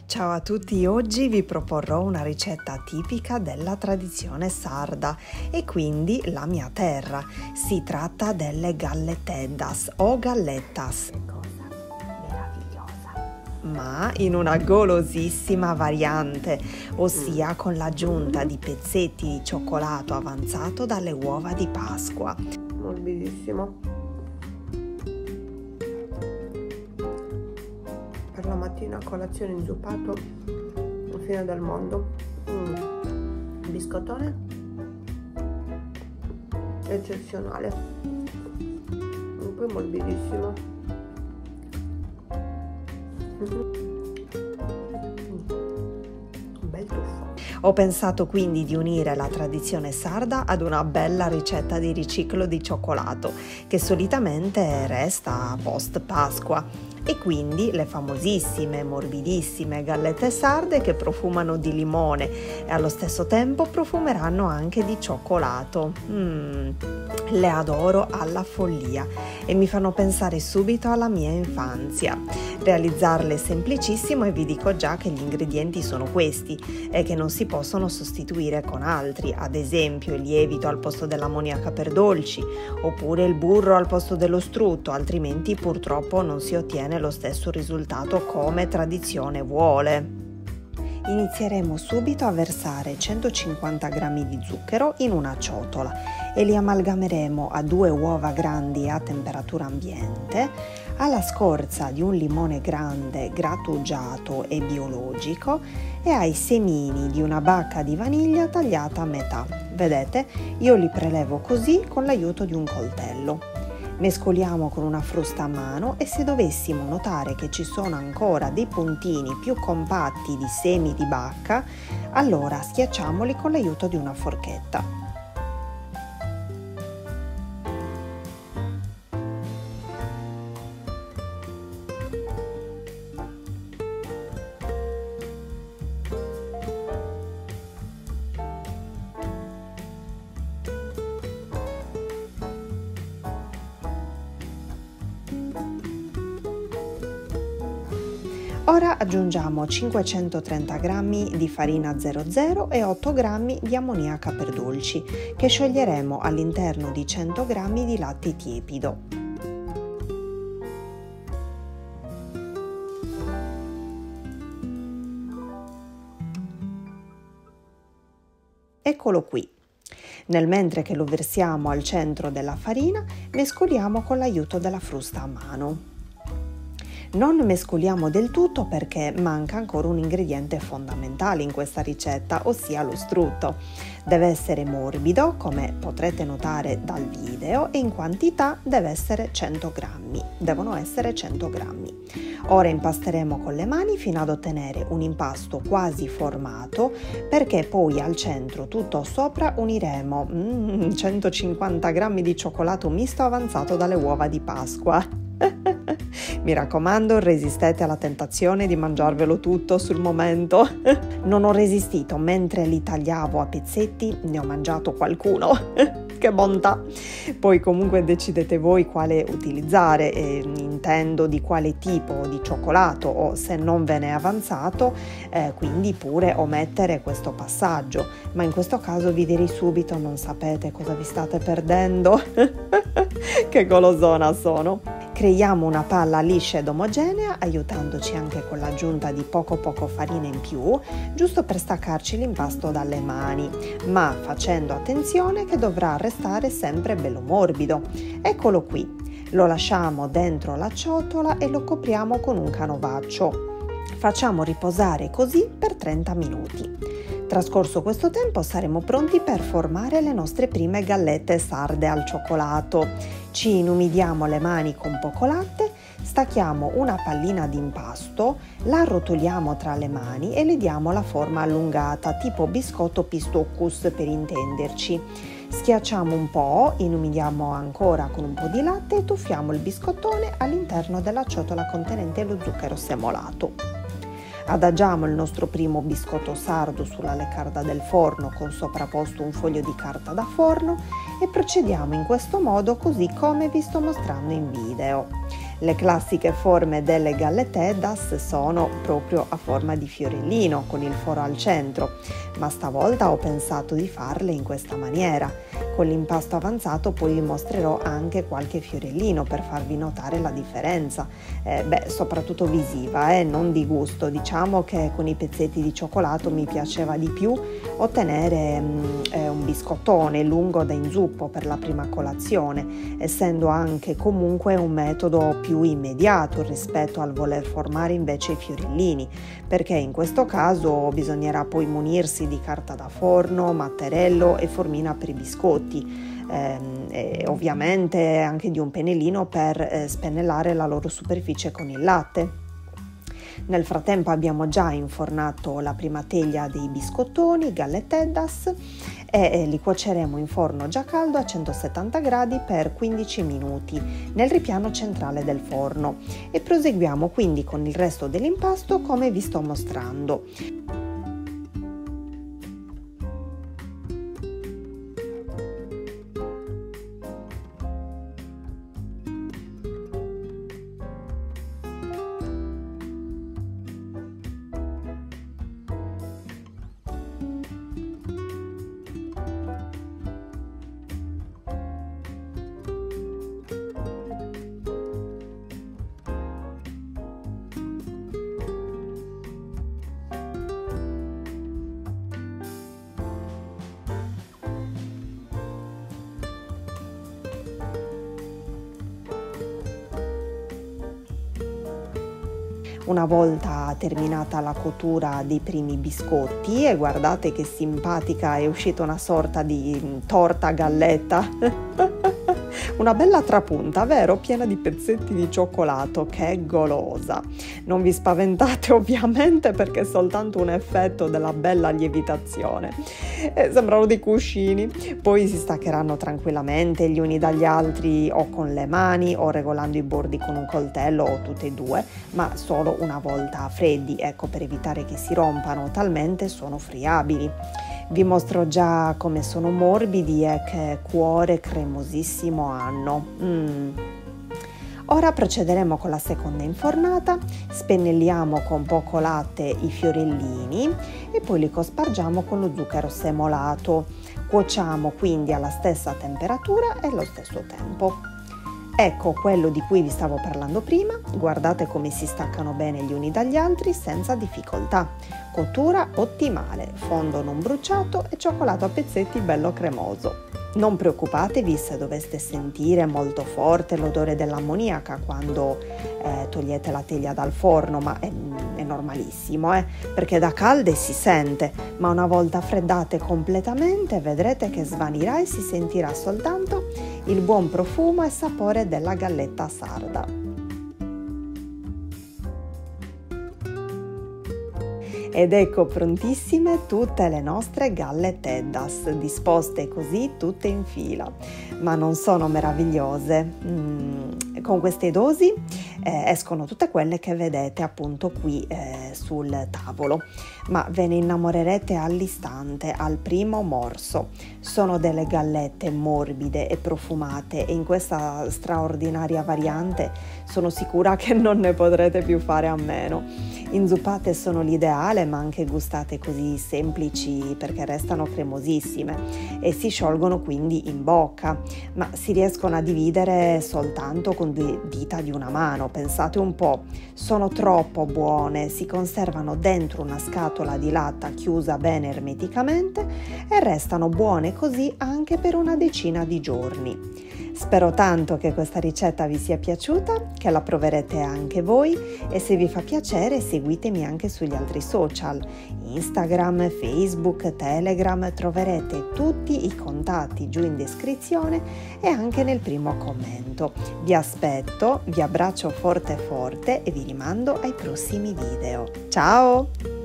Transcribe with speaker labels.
Speaker 1: Ciao a tutti, oggi vi proporrò una ricetta tipica della tradizione sarda e quindi la mia terra. Si tratta delle galleteddas o gallettas.
Speaker 2: Cosa meravigliosa!
Speaker 1: Ma in una golosissima variante, ossia con l'aggiunta di pezzetti di cioccolato avanzato dalle uova di Pasqua.
Speaker 2: Morbidissimo. Per la mattina colazione inzuppato, la fine del mondo. Biscottone eccezionale, e poi morbidissimo. Un bel tuffo.
Speaker 1: Ho pensato quindi di unire la tradizione sarda ad una bella ricetta di riciclo di cioccolato che solitamente resta post Pasqua, e quindi le famosissime morbidissime gallette sarde che profumano di limone e allo stesso tempo profumeranno anche di cioccolato. Le adoro alla follia e mi fanno pensare subito alla mia infanzia. Realizzarle è semplicissimo e vi dico già che gli ingredienti sono questi e che non si possono sostituire con altri, ad esempio il lievito al posto dell'ammoniaca per dolci oppure il burro al posto dello strutto, altrimenti purtroppo non si ottiene lo stesso risultato come tradizione vuole. Inizieremo subito a versare 150 g di zucchero in una ciotola e li amalgameremo a 2 uova grandi a temperatura ambiente, alla scorza di un limone grande grattugiato e biologico e ai semini di una bacca di vaniglia tagliata a metà. Vedete, io li prelevo così con l'aiuto di un coltello. Mescoliamo con una frusta a mano e se dovessimo notare che ci sono ancora dei puntini più compatti di semi di bacca, allora schiacciamoli con l'aiuto di una forchetta. Ora aggiungiamo 530 g di farina 00 e 8 g di ammoniaca per dolci, che scioglieremo all'interno di 100 g di latte tiepido. Eccolo qui. Nel mentre che lo versiamo al centro della farina, mescoliamo con l'aiuto della frusta a mano. Non mescoliamo del tutto perché manca ancora un ingrediente fondamentale in questa ricetta, ossia lo strutto. Deve essere morbido, come potrete notare dal video, e in quantità deve essere 100 grammi. Devono essere 100 grammi. Ora impasteremo con le mani fino ad ottenere un impasto quasi formato, perché poi al centro, tutto sopra, uniremo 150 grammi di cioccolato misto avanzato dalle uova di Pasqua. Mi raccomando, resistete alla tentazione di mangiarvelo tutto sul momento. Non ho resistito, mentre li tagliavo a pezzetti ne ho mangiato qualcuno. Che bontà! Poi comunque decidete voi quale utilizzare, intendo di quale tipo di cioccolato, o se non ve ne è avanzato, quindi pure omettere questo passaggio. Ma in questo caso vi direi subito, non sapete cosa vi state perdendo. Che golosona sono! Creiamo una palla liscia ed omogenea, aiutandoci anche con l'aggiunta di poco farina in più, giusto per staccarci l'impasto dalle mani, ma facendo attenzione che dovrà restare sempre bello morbido. Eccolo qui, lo lasciamo dentro la ciotola e lo copriamo con un canovaccio. Facciamo riposare così per 30 minuti. Trascorso questo tempo saremo pronti per formare le nostre prime gallette sarde al cioccolato. Ci inumidiamo le mani con poco latte, stacchiamo una pallina di impasto, la arrotoliamo tra le mani e le diamo la forma allungata, tipo biscotto pistocchus per intenderci. Schiacciamo un po', inumidiamo ancora con un po' di latte e tuffiamo il biscottone all'interno della ciotola contenente lo zucchero semolato. Adagiamo il nostro primo biscotto sardo sulla leccarda del forno con sovrapposto un foglio di carta da forno e procediamo in questo modo così come vi sto mostrando in video. Le classiche forme delle galleteddas sono proprio a forma di fiorellino con il foro al centro, ma stavolta ho pensato di farle in questa maniera. Con l'impasto avanzato poi vi mostrerò anche qualche fiorellino per farvi notare la differenza, soprattutto visiva, non di gusto. Diciamo che con i pezzetti di cioccolato mi piaceva di più ottenere un biscottone lungo da inzuppo per la prima colazione, essendo anche comunque un metodo più immediato rispetto al voler formare invece i fiorellini, perché in questo caso bisognerà poi munirsi di carta da forno, mattarello e formina per i biscotti, e ovviamente anche di un pennellino per spennellare la loro superficie con il latte. Nel frattempo abbiamo già infornato la prima teglia dei biscottoni, galleteddas, e li cuoceremo in forno già caldo a 170 gradi per 15 minuti nel ripiano centrale del forno e proseguiamo quindi con il resto dell'impasto come vi sto mostrando. Una volta terminata la cottura dei primi biscotti, e guardate che simpatica, è uscita una sorta di torta galletta, una bella trapunta, vero? Piena di pezzetti di cioccolato, che golosa! Non vi spaventate ovviamente perché è soltanto un effetto della bella lievitazione. Sembrano dei cuscini, poi si staccheranno tranquillamente gli uni dagli altri o con le mani o regolando i bordi con un coltello o tutte e due, ma solo una volta freddi, ecco, per evitare che si rompano, talmente sono friabili. Vi mostro già come sono morbidi e che cuore cremosissimo hanno. Ora procederemo con la seconda infornata, spennelliamo con poco latte i fiorellini e poi li cospargiamo con lo zucchero semolato. Cuociamo quindi alla stessa temperatura e allo stesso tempo. Ecco quello di cui vi stavo parlando prima, guardate come si staccano bene gli uni dagli altri senza difficoltà. Cottura ottimale, fondo non bruciato e cioccolato a pezzetti bello cremoso. Non preoccupatevi se doveste sentire molto forte l'odore dell'ammoniaca quando togliete la teglia dal forno, ma è normalissimo, perché da calde si sente, ma una volta freddate completamente vedrete che svanirà e si sentirà soltanto il buon profumo e sapore della galletta sarda. Ed ecco prontissime tutte le nostre galleteddas, disposte così tutte in fila. Ma non sono meravigliose? Con queste dosi escono tutte quelle che vedete appunto qui sul tavolo, ma ve ne innamorerete all'istante, al primo morso. Sono delle gallette morbide e profumate e in questa straordinaria variante sono sicura che non ne potrete più fare a meno. Inzuppate sono l'ideale, ma anche gustate così semplici perché restano cremosissime e si sciolgono quindi in bocca, ma si riescono a dividere soltanto con 2 dita di una mano. Pensate un po', sono troppo buone, si conservano dentro una scatola di latta chiusa bene ermeticamente e restano buone così anche per una decina di giorni. Spero tanto che questa ricetta vi sia piaciuta, che la proverete anche voi e se vi fa piacere seguitemi anche sugli altri social, Instagram, Facebook, Telegram, troverete tutti i contatti giù in descrizione e anche nel primo commento. Vi aspetto, vi abbraccio forte forte e vi rimando ai prossimi video. Ciao!